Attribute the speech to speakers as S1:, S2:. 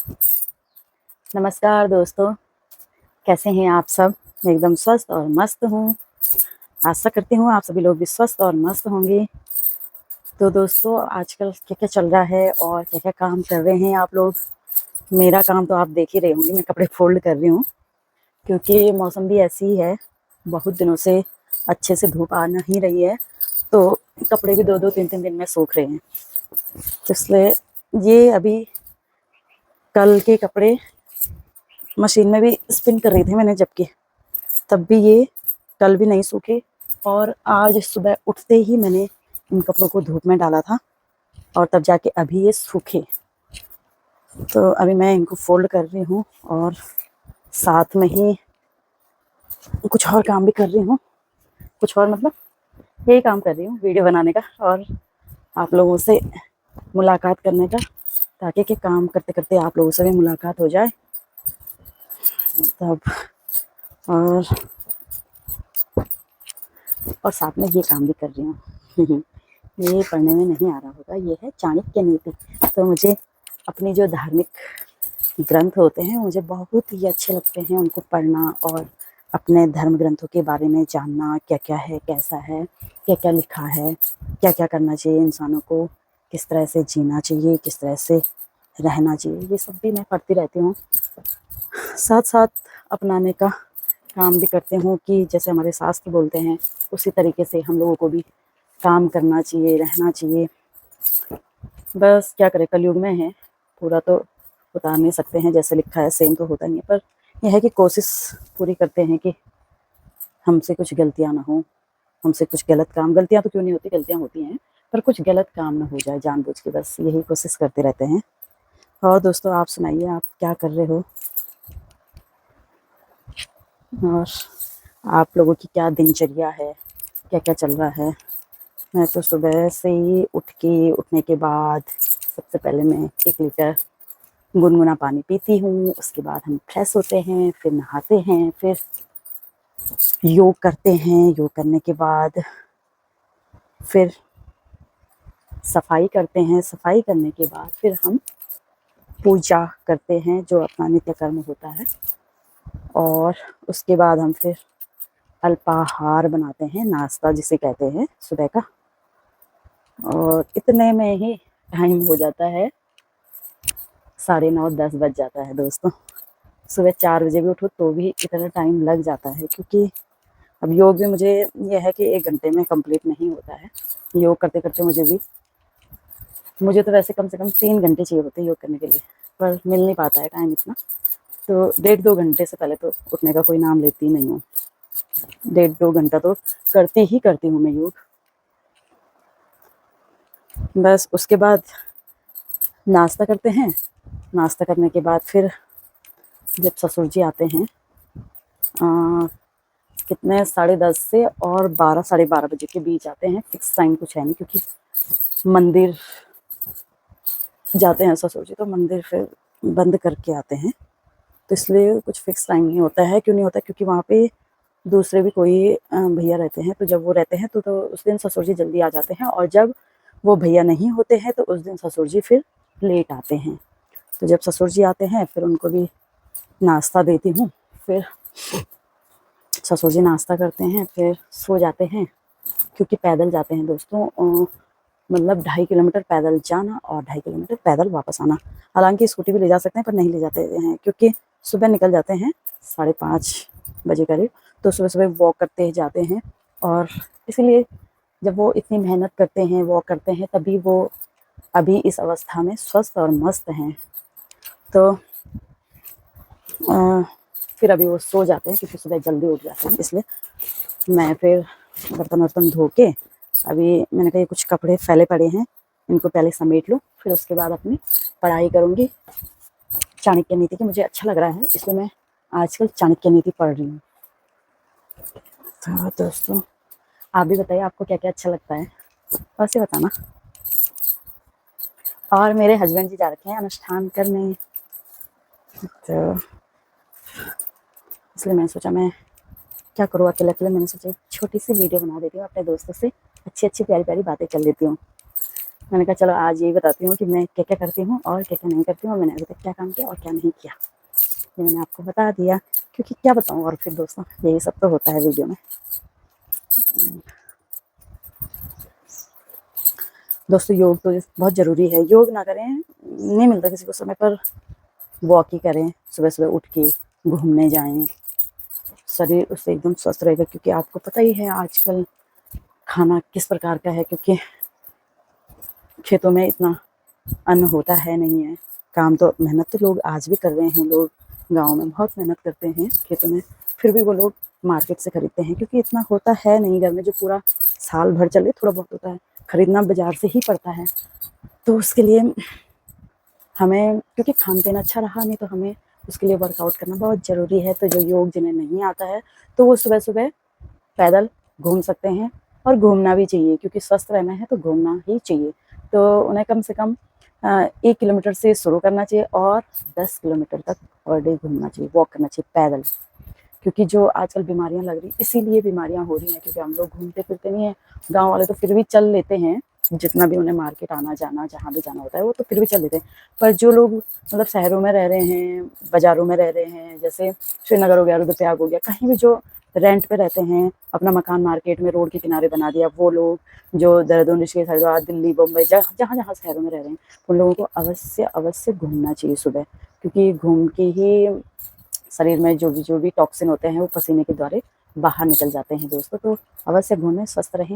S1: नमस्कार दोस्तों, कैसे हैं आप सब? मैं एकदम स्वस्थ और मस्त हूँ। आशा करती हूँ आप सभी लोग भी स्वस्थ और मस्त होंगे। तो दोस्तों, आजकल क्या-क्या चल रहा है और क्या-क्या काम कर रहे हैं आप लोग? मेरा काम तो आप देख ही रहे होंगे, मैं कपड़े फ़ोल्ड कर रही हूँ क्योंकि मौसम भी ऐसी ही है। बहुत दिनों से अच्छे से धूप आ नहीं रही है, तो कपड़े भी 2-2 3-3 दिन में सूख रहे हैं। इसलिए ये अभी कल के कपड़े मशीन में भी स्पिन कर रही थी मैंने, जबकि तब भी ये कल भी नहीं सूखे और आज सुबह उठते ही मैंने इन कपड़ों को धूप में डाला था और तब जाके अभी ये सूखे। तो अभी मैं इनको फ़ोल्ड कर रही हूँ और साथ में ही कुछ और काम भी कर रही हूँ। कुछ और मतलब यही काम कर रही हूँ, वीडियो बनाने का और आप लोगों से मुलाकात करने का, ताकि कि काम करते-करते आप लोगों से भी मुलाकात हो जाए तब। और साथ में ये काम भी कर रही हूँ। ये पढ़ने में नहीं आ रहा होगा, ये है चाणक्य नीति। तो मुझे अपने जो धार्मिक ग्रंथ होते हैं मुझे बहुत ही अच्छे लगते हैं उनको पढ़ना और अपने धर्म ग्रंथों के बारे में जानना, क्या-क्या है, कैसा है, क्या-क्या लिखा है, क्या-क्या करना चाहिए इंसानों को, किस तरह से जीना चाहिए, किस तरह से रहना चाहिए, ये सब भी मैं पढ़ती रहती हूँ। साथ-साथ अपनाने का काम भी करती हूँ कि जैसे हमारे शास्त्र बोलते हैं, उसी तरीके से हम लोगों को भी काम करना चाहिए, रहना चाहिए। बस क्या करें, कलयुग में हैं, पूरा तो उतार नहीं सकते हैं, जैसे लिखा है सेम तो होता नहीं है, पर यह है कि कोशिश पूरी करते हैं कि हमसे कुछ गलतियाँ ना हों, हमसे कुछ गलत काम, गलतियाँ तो क्यों नहीं होती, गलतियाँ होती हैं, पर कुछ गलत काम ना हो जाए जानबूझ के, बस यही कोशिश करते रहते हैं। और दोस्तों, आप सुनाइए, आप क्या कर रहे हो? और आप लोगों की क्या दिनचर्या है, क्या-क्या चल रहा है? मैं तो सुबह से ही उठने के बाद सबसे पहले मैं 1 लीटर गुनगुना पानी पीती हूँ, उसके बाद हम फ्रेश होते हैं, फिर नहाते हैं, फिर योग करते हैं, योग करने के बाद फिर सफाई करते हैं, सफाई करने के बाद फिर हम पूजा करते हैं, जो अपना नित्य कर्म होता है, और उसके बाद हम फिर अल्पाहार बनाते हैं, नाश्ता जिसे कहते हैं सुबह का, और इतने में ही टाइम हो जाता है 9:30-10 बज जाता है दोस्तों। सुबह 4 बजे भी उठो तो भी इतना टाइम लग जाता है, क्योंकि अब योग भी मुझे ये है कि 1 घंटे में कंप्लीट नहीं होता है। योग करते-करते मुझे तो वैसे कम से कम 3 घंटे चाहिए होते हैं योग करने के लिए, पर मिल नहीं पाता है टाइम इतना। तो 1.5-2 घंटे से पहले तो उठने का कोई नाम लेती नहीं हूँ। 1.5-2 घंटा तो करती हूँ मैं योग। बस उसके बाद नाश्ता करते हैं, नाश्ता करने के बाद फिर जब ससुर जी आते हैं, कितने 10:30 से और 12 साढ़े 12 बजे के बीच आते हैं, फिक्स टाइम कुछ है नहीं, क्योंकि मंदिर जाते हैं ससुर जी, तो मंदिर फिर बंद करके आते हैं, तो इसलिए कुछ फिक्स टाइम नहीं होता है। क्यों नहीं होता? क्योंकि वहाँ पे दूसरे भी कोई भैया रहते हैं, तो जब वो रहते हैं तो उस दिन ससुर जी जल्दी आ जाते हैं, और जब वो भैया नहीं होते हैं तो उस दिन ससुर जी फिर लेट आते हैं। तो जब ससुर जी आते हैं फिर उनको भी नाश्ता देती हूँ, फिर ससुर जी नाश्ता करते हैं, फिर सो जाते हैं, क्योंकि पैदल जाते हैं दोस्तों, मतलब 2.5 किलोमीटर पैदल जाना और 2.5 किलोमीटर पैदल वापस आना। हालांकि स्कूटी भी ले जा सकते हैं, पर नहीं ले जाते हैं, क्योंकि सुबह निकल जाते हैं 5:30 बजे करीब, तो सुबह-सुबह वॉक करते जाते हैं, और इसीलिए जब वो इतनी मेहनत करते हैं, वॉक करते हैं, तभी वो अभी इस अवस्था में स्वस्थ और मस्त हैं। तो अ, फिर अभी वो सो जाते हैं, क्योंकि सुबह जल्दी उठ जाते हैं, इसलिए मैं फिर बर्तन-वर्तन धो के, अभी मैंने कहा ये कुछ कपड़े फैले पड़े हैं, इनको पहले समेट लूँ, फिर उसके बाद अपनी पढ़ाई करूँगी। चाणक्य नीति की मुझे अच्छा लग रहा है, इसलिए मैं आजकल चाणक्य नीति पढ़ रही हूँ। तो दोस्तों, आप भी बताइए आपको क्या-क्या अच्छा लगता है? वैसे बताना। और मेरे हस्बैंड जी जा रखे हैं अनुष्ठान करने, तो इसलिए मैंने सोचा मैं क्या करूँ अकेले-अकेले, मैंने सोचा एक छोटी-सी वीडियो बना देती हूँ अपने दोस्तों से, अच्छी-अच्छी, प्यारी-प्यारी बातें कर लेती हूँ। मैंने कहा चलो आज यही बताती हूँ कि मैं क्या क्या करती हूँ और क्या क्या नहीं करती हूँ, मैंने अभी तक क्या काम किया और क्या नहीं किया, ये मैंने आपको बता दिया। क्योंकि क्या बताऊँ, और फिर दोस्तों यही सब तो होता है वीडियो में। दोस्तों योग तो बहुत ज़रूरी है, योग ना करें नहीं मिलता किसी को समय पर। वॉक ही करें, सुबह सुबह उठ के घूमने जाएं, शरीर उससे एकदम स्वस्थ रहेगा। क्योंकि आपको पता ही है आजकल खाना किस प्रकार का है, क्योंकि खेतों में इतना अन्न होता है नहीं है। काम तो मेहनत तो लोग आज भी कर रहे हैं, लोग गाँव में बहुत मेहनत करते हैं खेतों में, फिर भी वो लोग मार्केट से खरीदते हैं क्योंकि इतना होता है नहीं घर में जो पूरा साल भर चले। थोड़ा बहुत होता है, खरीदना बाजार से ही पड़ता है। तो उसके लिए हमें, क्योंकि खान पीना अच्छा रहा नहीं तो हमें उसके लिए वर्कआउट करना बहुत ज़रूरी है। तो जो योग जिन्हें नहीं आता है तो वो सुबह सुबह पैदल घूम सकते हैं, और घूमना भी चाहिए क्योंकि स्वस्थ रहना है तो घूमना ही चाहिए। तो उन्हें कम से कम 1 किलोमीटर से शुरू करना चाहिए और 10 किलोमीटर तक पर डे घूमना चाहिए, वॉक करना चाहिए पैदल। क्योंकि जो आजकल बीमारियां लग रही, इसीलिए बीमारियां हो रही हैं क्योंकि हम लोग घूमते फिरते नहीं हैं। गांव वाले तो फिर भी चल लेते हैं, जितना भी उन्हें मार्केट आना जाना जहाँ भी जाना होता है वो तो फिर भी चल लेते हैं। पर जो लोग मतलब शहरों में रह रहे हैं, बाज़ारों में रह रहे हैं, जैसे श्रीनगर हो गया, रुद्रप्रयाग हो गया, कहीं भी जो रेंट पे रहते हैं, अपना मकान मार्केट में रोड के किनारे बना दिया, वो लोग जो देहरादून, ऋषिकेश, हरिद्वार, दिल्ली, बम्बई, जहाँ जहाँ शहरों में रह रहे हैं, उन लोगों को अवश्य अवश्य घूमना चाहिए सुबह। क्योंकि घूम के ही शरीर में जो भी टॉक्सिन होते हैं वो पसीने के द्वारा बाहर निकल जाते हैं दोस्तों। तो अवश्य घूमें, स्वस्थ रहें।